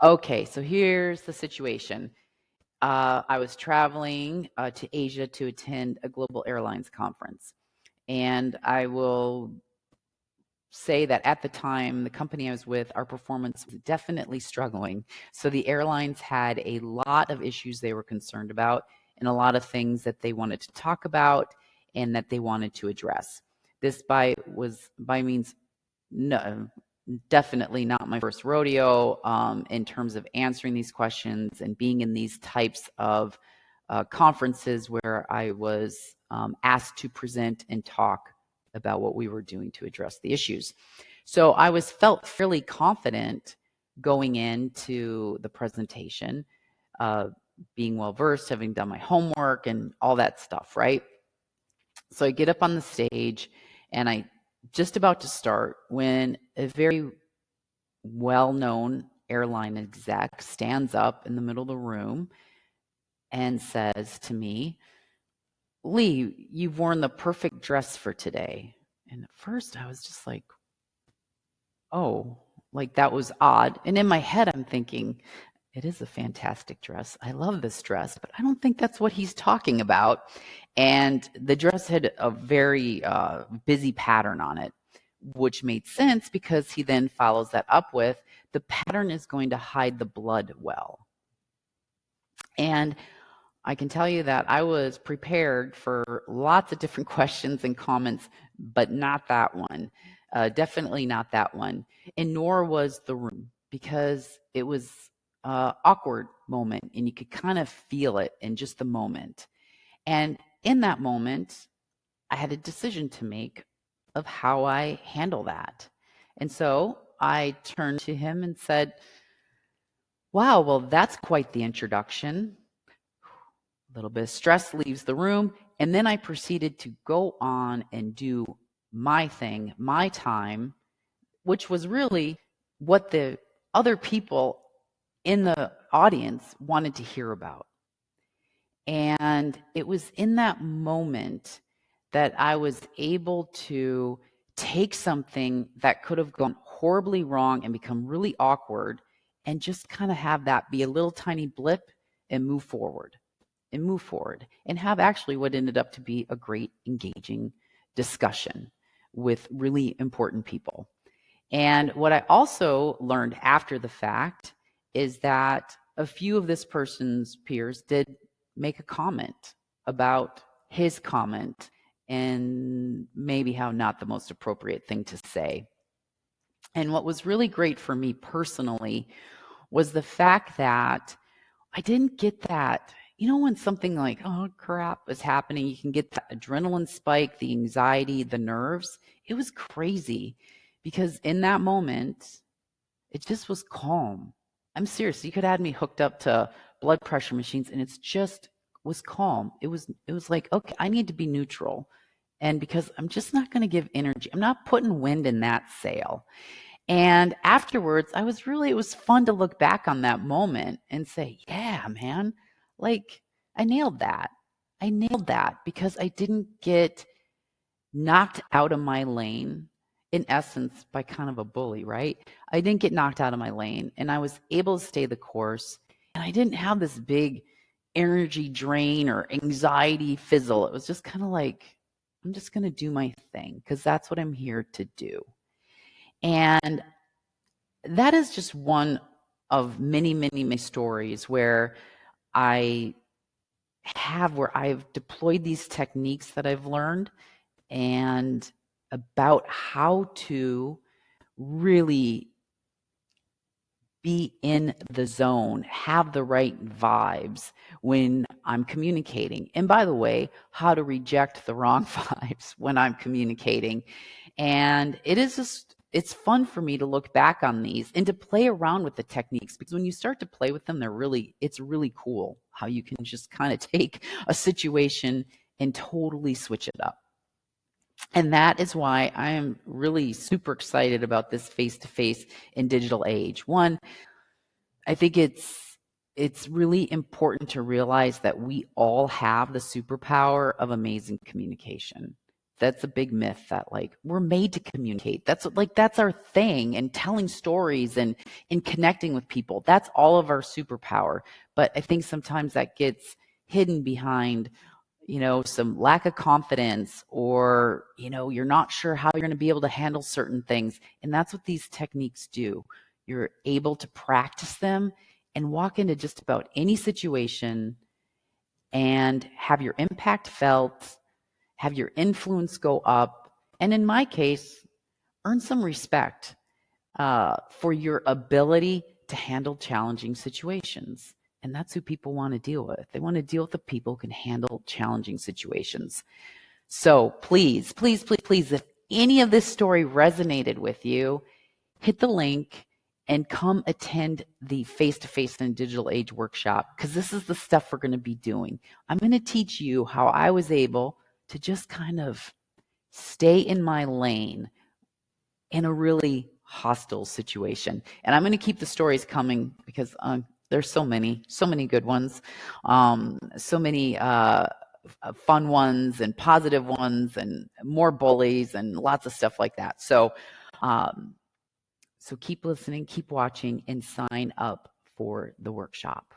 Okay, so here's the situation. I was traveling to Asia to attend a global airlines conference. And I will say that at the time, the company I was with, our performance was definitely struggling. So the airlines had a lot of issues they were concerned about and a lot of things that they wanted to talk about and that they wanted to address. This was by means no, definitely not my first rodeo in terms of answering these questions and being in these types of conferences where I was asked to present and talk about what we were doing to address the issues. So I was felt fairly confident going into the presentation, uh, being well versed, having done my homework and all that stuff, right? So I get up on the stage and I just about to start when a very well-known airline exec stands up in the middle of the room and says to me, "Lee, you've worn the perfect dress for today." And at first I was just like, oh, like that was odd. And in my head, I'm thinking, it is a fantastic dress. I love this dress, but I don't think that's what he's talking about. And the dress had a very busy pattern on it, which made sense because he then follows that up with the pattern is going to hide the blood well. And I can tell you that I was prepared for lots of different questions and comments, but not that one. Definitely not that one. And nor was the room, because it was an awkward moment and you could kind of feel it in just the moment. And in that moment, I had a decision to make of how I handle that. And so I turned to him and said, "Wow, well, that's quite the introduction." A little bit of stress leaves the room. And then I proceeded to go on and do my thing, my time, which was really what the other people in the audience wanted to hear about. And it was in that moment that I was able to take something that could have gone horribly wrong and become really awkward and just kind of have that be a little tiny blip and move forward and have actually what ended up to be a great engaging discussion with really important people. And what I also learned after the fact is that a few of this person's peers did make a comment about his comment and maybe how not the most appropriate thing to say. And what was really great for me personally was the fact that I didn't get that. You know, when something like, oh crap is happening, you can get that adrenaline spike, the anxiety, the nerves. It was crazy because in that moment, it just was calm. I'm serious. You could have had me hooked up to blood pressure machines and it's just was calm. It was like, okay, I need to be neutral. And because I'm just not going to give energy, I'm not putting wind in that sail. And afterwards, it was fun to look back on that moment and say, yeah, man, like I nailed that. I nailed that because I didn't get knocked out of my lane, in essence, by kind of a bully, right? I didn't get knocked out of my lane and I was able to stay the course. And I didn't have this big energy drain or anxiety fizzle. It was just kind of like, I'm just going to do my thing because that's what I'm here to do. And that is just one of many, many, many stories where I've deployed these techniques that I've learned and about how to really be in the zone, have the right vibes when I'm communicating. And by the way, how to reject the wrong vibes when I'm communicating. And it's fun for me to look back on these and to play around with the techniques because when you start to play with them, it's really cool how you can just kind of take a situation and totally switch it up. And that is why I am really super excited about this face-to-face and digital age. One, I think it's really important to realize that we all have the superpower of amazing communication. That's a big myth that like we're made to communicate. That's our thing, and telling stories and connecting with people. That's all of our superpower. But I think sometimes that gets hidden behind, some lack of confidence, or, you're not sure how you're going to be able to handle certain things. And that's what these techniques do. You're able to practice them and walk into just about any situation and have your impact felt, have your influence go up, and in my case, earn some respect for your ability to handle challenging situations. And that's who people want to deal with. They want to deal with the people who can handle challenging situations. So please, please, please, please, if any of this story resonated with you, hit the link and come attend the face-to-face and digital age workshop, because this is the stuff we're going to be doing. I'm going to teach you how I was able to just kind of stay in my lane in a really hostile situation. And I'm going to keep the stories coming because there's so many good ones, so many fun ones and positive ones and more bullies and lots of stuff like that. So keep listening, keep watching, and sign up for the workshop.